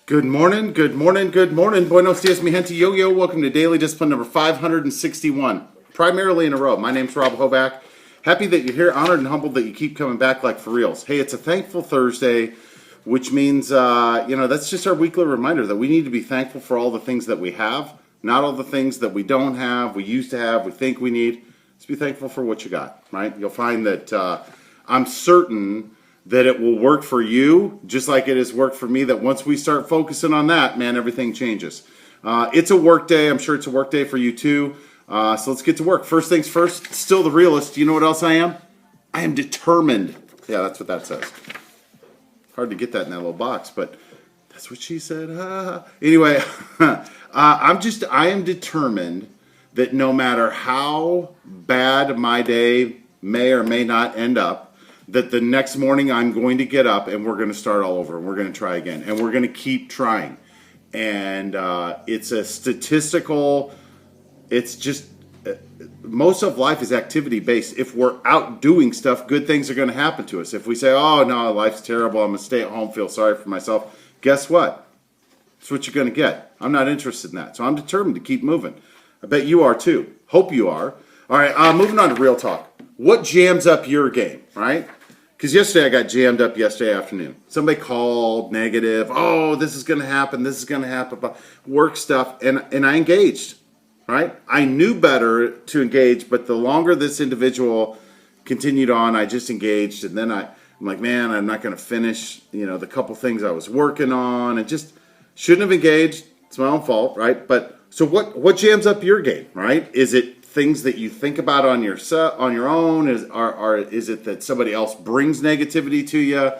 Good morning, good morning, good morning. Buenos dias, mi gente yo-yo. Welcome to Daily Discipline number 561, primarily in a row. My name's Rob Hoback. Happy that you're here, honored and humbled that you keep coming back like for reals. Hey, it's a thankful Thursday, which means, that's just our weekly reminder that we need to be thankful for all the things that we have, not all the things that we don't have, we used to have, we think we need. Just be thankful for what you got, right? You'll find that I'm certain that it will work for you just like it has worked for me, that once we start focusing on that, man, everything changes. It's a work day. I'm sure it's a work day for you too. So let's get to work. First things first, still the realist. You know what else I am? I am determined. Yeah, that's what that says. Hard to get that in that little box, but that's what she said. Anyway, I am determined that no matter how bad my day may or may not end up, that the next morning I'm going to get up and we're going to start all over and we're going to try again and we're going to keep trying. And it's a statistical, it's just, most of life is activity based. If we're out doing stuff, good things are going to happen to us. If we say, oh no, life's terrible, I'm going to stay at home, feel sorry for myself, guess what? That's what you're going to get. I'm not interested in that. So I'm determined to keep moving. I bet you are too. Hope you are. All right, moving on to real talk. What jams up your game, right? Because yesterday I got jammed up yesterday afternoon. Somebody called negative. Oh, this is going to happen. This is going to happen. Work stuff. And I engaged, right? I knew better to engage, but the longer this individual continued on, I just engaged. And then I'm like, man, I'm not going to finish, the couple things I was working on. And just shouldn't have engaged. It's my own fault, right? But so what jams up your game, right? Is it things that you think about on your own? Is it that somebody else brings negativity to you?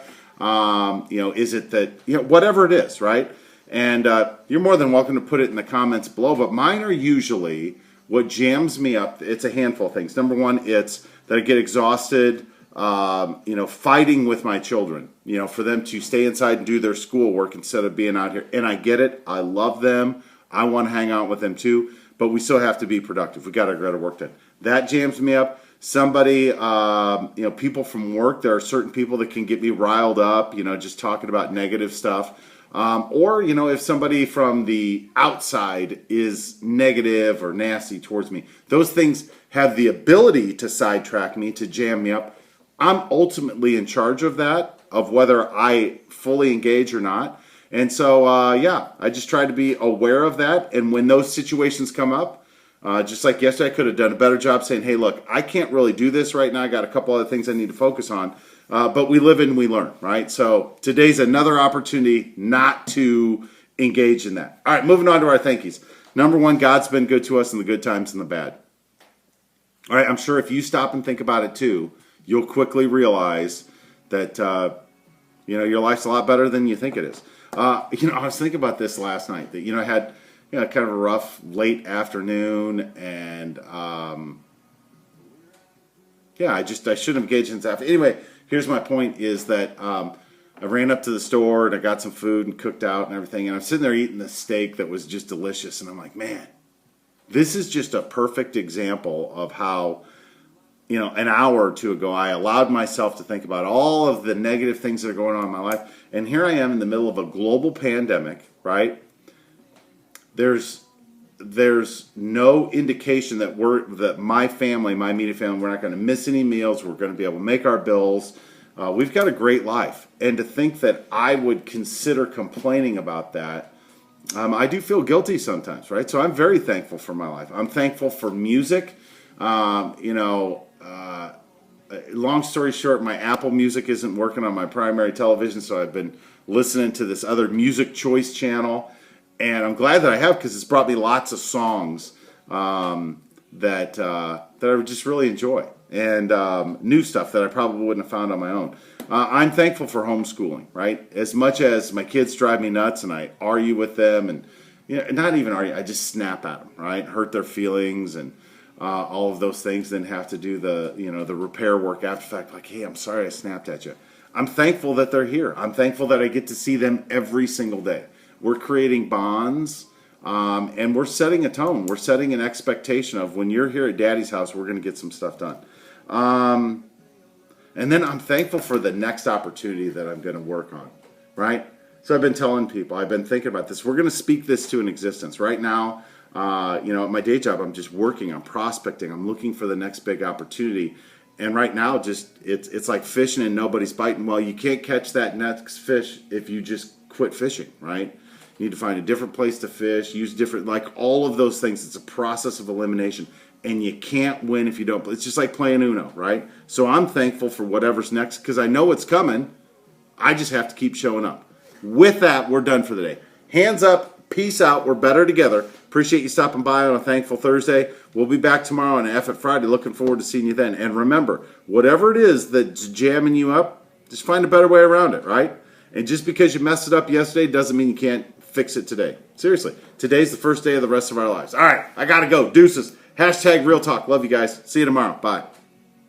Is it that whatever it is, right? And you're more than welcome to put it in the comments below. But mine are usually what jams me up. It's a handful of things. Number one, it's that I get exhausted. Fighting with my children. For them to stay inside and do their schoolwork instead of being out here. And I get it. I love them. I want to hang out with them too. But we still have to be productive. We got to get our work done. That jams me up. Somebody, people from work, there are certain people that can get me riled up, just talking about negative stuff. Or if somebody from the outside is negative or nasty towards me, those things have the ability to sidetrack me, to jam me up. I'm ultimately in charge of that, of whether I fully engage or not. And so, I just try to be aware of that. And when those situations come up, just like yesterday, I could have done a better job saying, hey, look, I can't really do this right now. I got a couple other things I need to focus on. But we live and we learn, right? So today's another opportunity not to engage in that. All right, moving on to our thank yous. Number one, God's been good to us in the good times and the bad. All right, I'm sure if you stop and think about it too, you'll quickly realize that, your life's a lot better than you think it is. I was thinking about this last night, that, I had, kind of a rough late afternoon, and, I shouldn't have engaged in this after. Anyway, here's my point is that, I ran up to the store and I got some food and cooked out and everything, and I'm sitting there eating this steak that was just delicious, and I'm like, man, this is just a perfect example of how, an hour or two ago, I allowed myself to think about all of the negative things that are going on in my life. And here I am in the middle of a global pandemic, right? There's no indication that my family, my immediate family, we're not going to miss any meals. We're going to be able to make our bills. We've got a great life. And to think that I would consider complaining about that, I do feel guilty sometimes, right? So I'm very thankful for my life. I'm thankful for music. Long story short, my Apple Music isn't working on my primary television, so I've been listening to this other music choice channel, and I'm glad that I have, because it's brought me lots of songs that I would just really enjoy, and new stuff that I probably wouldn't have found on my own. I'm thankful for homeschooling, right? As much as my kids drive me nuts and I argue with them, and not even argue, I just snap at them, right? Hurt their feelings and all of those things, then have to do the repair work after the fact, like, hey, I'm sorry I snapped at you. I'm thankful that they're here. I'm thankful that I get to see them every single day. We're creating bonds, and we're setting a tone. We're setting an expectation of, when you're here at Daddy's house, we're going to get some stuff done. And then I'm thankful for the next opportunity that I'm going to work on, right? So I've been telling people, I've been thinking about this. We're going to speak this to an existence. Right now, at my day job, I'm just working, I'm prospecting, I'm looking for the next big opportunity. And right now, just it's like fishing and nobody's biting. Well, you can't catch that next fish if you just quit fishing, right? You need to find a different place to fish, use different, like all of those things. It's a process of elimination. And you can't win if you don't. It's just like playing Uno, right? So I'm thankful for whatever's next because I know it's coming. I just have to keep showing up. With that, we're done for the day. Hands up, peace out. We're better together. Appreciate you stopping by on a Thankful Thursday. We'll be back tomorrow on F at Friday. Looking forward to seeing you then. And remember, whatever it is that's jamming you up, just find a better way around it, right? And just because you messed it up yesterday doesn't mean you can't fix it today. Seriously, today's the first day of the rest of our lives. All right, I got to go. Deuces. #Real Talk. Love you guys. See you tomorrow. Bye.